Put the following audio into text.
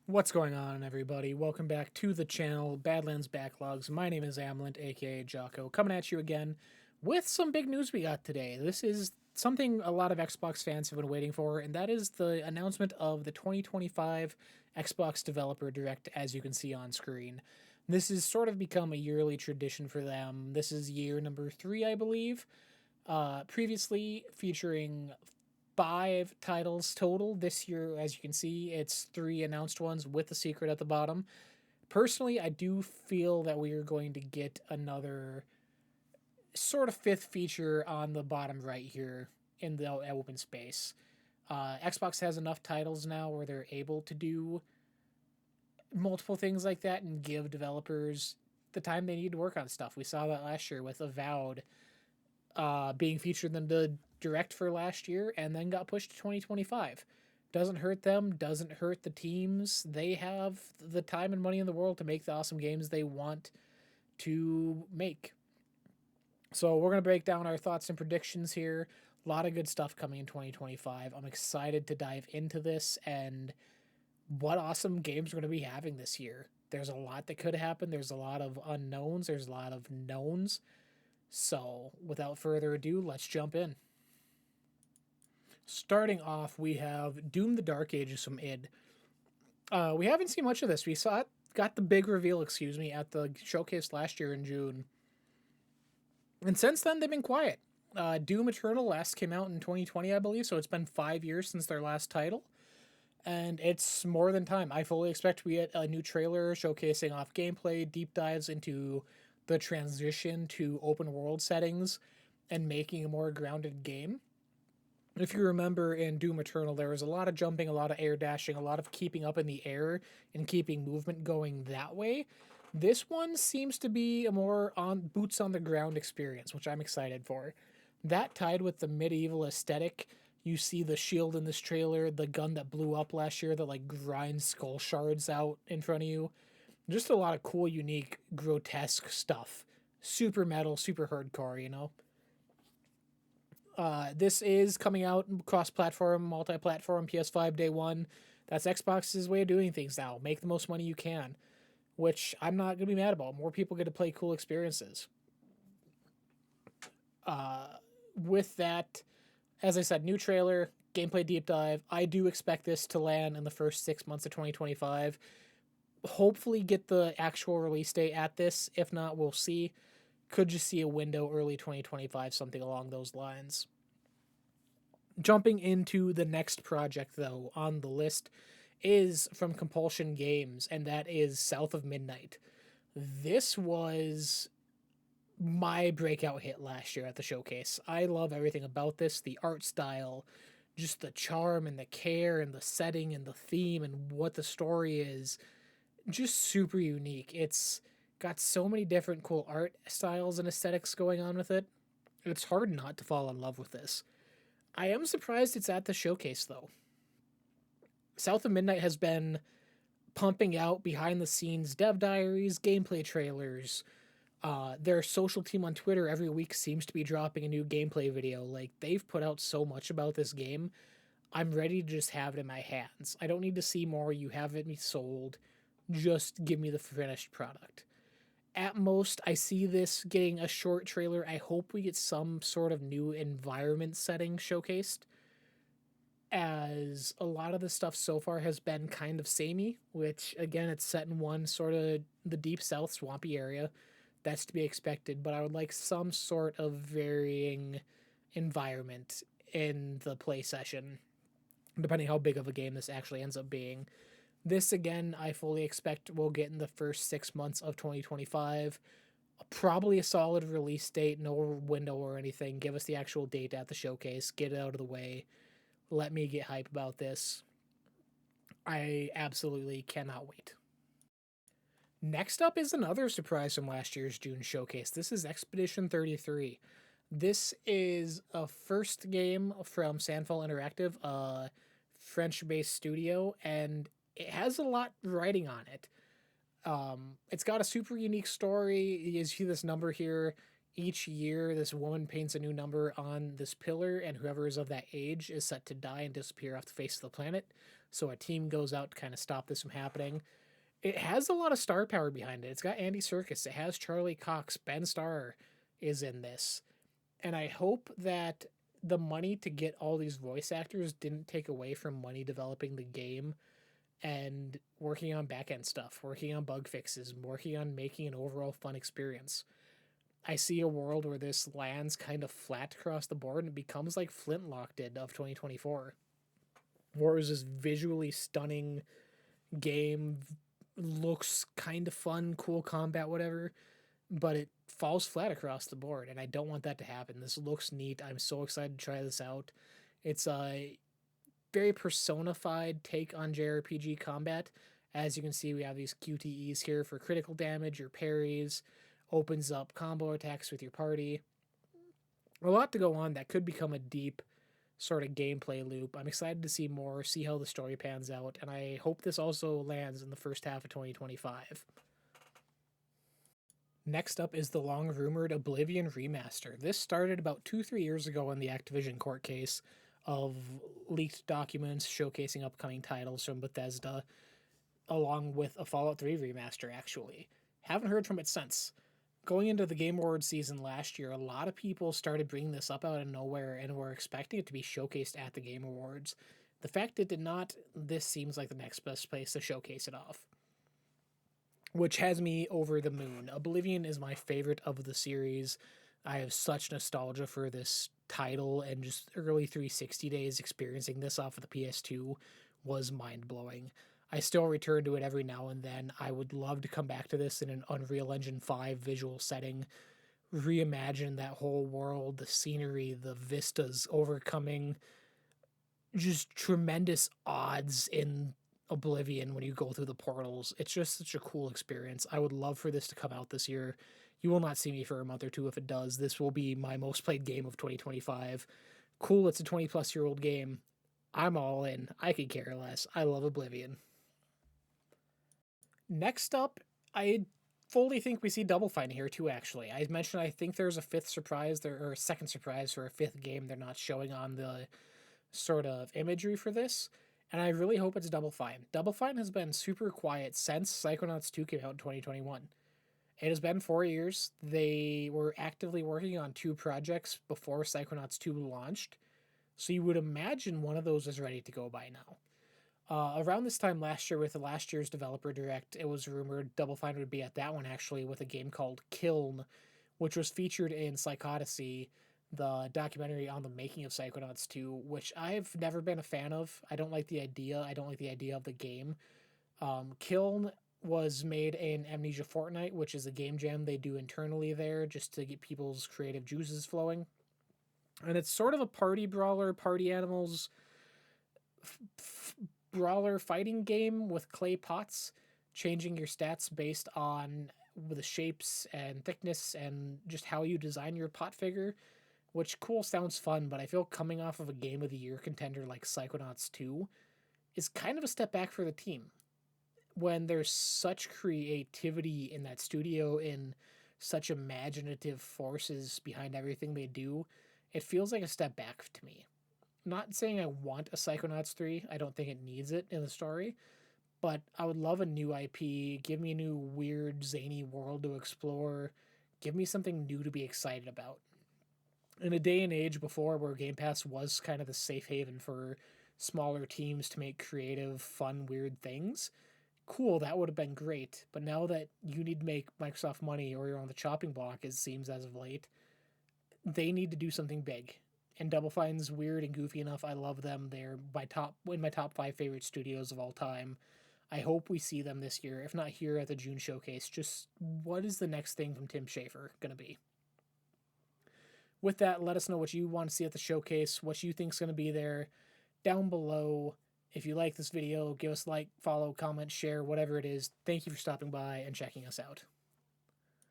What's going on, everybody? Welcome back to the channel, Badlands Backlogs. My name is Amlint, aka Jocko, coming at you again with some big news we got today. This is something a lot of Xbox fans have been waiting for, and that is the announcement of the 2025 Xbox Developer Direct, as you can see on screen. This has sort of become a yearly tradition for them. This is year number 3, I believe. Previously featuring 5 titles total. This year, as you can see, it's 3 announced ones with the secret at the bottom. Personally, I do feel that we are going to get another sort of 5th feature on the bottom right here in the open space. Xbox has enough titles now where they're able to do multiple things like that and give developers the time they need to work on stuff. We saw that last year with Avowed being featured in the direct for last year and then got pushed to 2025. Doesn't hurt them, doesn't hurt the teams. They have the time and money in the world to make the awesome games they want to make. So we're going to break down our thoughts and predictions here. A lot of good stuff coming in 2025. I'm excited to dive into this and what awesome games we're going to be having this year. There's a lot that could happen. There's a lot of unknowns. There's a lot of knowns. So without further ado, let's jump in. Starting off, we have Doom the Dark Ages from id. We haven't seen much of this. We saw it, got the big reveal, at the showcase last year in June. And since then, they've been quiet. Doom Eternal last came out in 2020, I believe, so it's been 5 years since their last title. And it's more than time. I fully expect we get a new trailer showcasing off gameplay, deep dives into the transition to open world settings, and making a more grounded game. If you remember in Doom Eternal, there was a lot of jumping, a lot of air dashing, a lot of keeping up in the air and keeping movement going that way. This one seems to be a more on boots on the ground experience, which I'm excited for. That tied with the medieval aesthetic, you see the shield in this trailer, the gun that blew up last year that like grinds skull shards out in front of you. Just a lot of cool, unique, grotesque stuff. Super metal, super hardcore, you know? This is coming out cross-platform, multi-platform, PS5 day one. That's Xbox's way of doing things now. Make the most money you can, which I'm not going to be mad about. More people get to play cool experiences. With that, as I said, new trailer, gameplay deep dive. I do expect this to land in the first 6 months of 2025. Hopefully get the actual release date at this. If not, we'll see. Could just see a window early 2025, something along those lines. Jumping into the next project, though, on the list is from Compulsion Games, and that is South of Midnight. This was my breakout hit last year at the showcase. I love everything about this, the art style, just the charm and the care and the setting and the theme and what the story is. Just super unique. It's got so many different cool art styles and aesthetics going on with it. It's hard not to fall in love with this. I am surprised it's at the showcase, though. South of Midnight has been pumping out behind the scenes dev diaries, gameplay trailers. Their social team on Twitter every week seems to be dropping a new gameplay video. Like, they've put out so much about this game. I'm ready to just have it in my hands. I don't need to see more. You have it me sold. Just give me the finished product. At most, I see this getting a short trailer. I hope we get some sort of new environment setting showcased, as a lot of the stuff so far has been kind of samey, which, again, it's set in one sort of the deep south swampy area. That's to be expected, but I would like some sort of varying environment in the play session, depending how big of a game this actually ends up being. This, again, I fully expect we'll get in the first 6 months of 2025. Probably a solid release date, no window or anything. Give us the actual date at the showcase. Get it out of the way. Let me get hype about this. I absolutely cannot wait. Next up is another surprise from last year's June showcase. This is Expedition 33. This is a first game from Sandfall Interactive, a French-based studio, and it has a lot writing on it. It's got a super unique story. You see this number here Each year, this woman paints a new number on this pillar, and whoever is of that age is set to die and disappear off the face of the planet. So a team goes out to kind of stop this from happening. It has a lot of star power behind it. It's got Andy Serkis, it has Charlie Cox, Ben Starr is in this. And I hope that the money to get all these voice actors didn't take away from money developing the game and working on back end stuff, working on bug fixes, working on making an overall fun experience. I see a world where this lands kind of flat across the board and becomes like Flintlock did of 2024, where it was this visually stunning game, looks kind of fun, cool combat, whatever, but it falls flat across the board, and I don't want that to happen. This looks neat. I'm so excited to try this out. It's a very personified take on JRPG combat. As you can see, we have these QTEs here for critical damage, your parries, opens up combo attacks with your party. A lot to go on that could become a deep sort of gameplay loop. I'm excited to see more, see how the story pans out, and I hope this also lands in the first half of 2025. Next up is the long rumored Oblivion remaster. This started about 2-3 years ago in the Activision court case of leaked documents showcasing upcoming titles from Bethesda, along with a Fallout 3 remaster, actually. Haven't heard from it since. Going into the Game Awards season last year, a lot of people started bringing this up out of nowhere and were expecting it to be showcased at the Game Awards. The fact it did not, this seems like the next best place to showcase it off, which has me over the moon. Oblivion is my favorite of the series. I have such nostalgia for this title, and just early 360 days experiencing this off of the PS2 was mind-blowing. I still return to it every now and then. I would love to come back to this in an Unreal Engine 5 visual setting, reimagine that whole world, the scenery, the vistas, overcoming just tremendous odds in Oblivion when you go through the portals. It's just such a cool experience. I would love for this to come out this year. You will not see me for a month or two if it does. This will be my most played game of 2025. Cool, it's a 20-plus-year-old game. I'm all in. I could care less. I love Oblivion. Next up, I fully think we see Double Fine here too, actually. I mentioned I think there's a fifth surprise, or a second surprise for a fifth game they're not showing on the sort of imagery for this, and I really hope it's Double Fine. Double Fine has been super quiet since Psychonauts 2 came out in 2021. It has been 4 years. They were actively working on 2 projects before Psychonauts 2 launched, so you would imagine one of those is ready to go by now. Around this time last year, with the last year's developer direct, it was rumored Double Fine would be at that one, actually, with a game called Kiln, which was featured in Psychodyssey, the documentary on the making of Psychonauts 2, which I've never been a fan of. I don't like the idea. I don't like the idea of the game. Kiln was made in Amnesia Fortnite, which is a game jam they do internally there just to get people's creative juices flowing. And it's sort of a party brawler, party animals brawler fighting game with clay pots, changing your stats based on the shapes and thickness and just how you design your pot figure, which cool, sounds fun, but I feel coming off of a Game of the Year contender like Psychonauts 2 is kind of a step back for the team. When there's such creativity in that studio and such imaginative forces behind everything they do, it feels like a step back to me. Not saying I want a Psychonauts 3, I don't think it needs it in the story, but I would love a new IP, give me a new weird, zany world to explore, give me something new to be excited about. In a day and age before where Game Pass was kind of the safe haven for smaller teams to make creative, fun, weird things, cool, that would have been great. But now that you need to make Microsoft money or you're on the chopping block, it seems as of late, they need to do something big. And Double Fine's weird and goofy enough. I love them. They're in my top 5 favorite studios of all time. I hope we see them this year, if not here at the June showcase. Just what is the next thing from Tim Schafer going to be? With that, let us know what you want to see at the showcase, what you think is going to be there down below. If you like this video, give us a like, follow, comment, share, whatever it is. Thank you for stopping by and checking us out.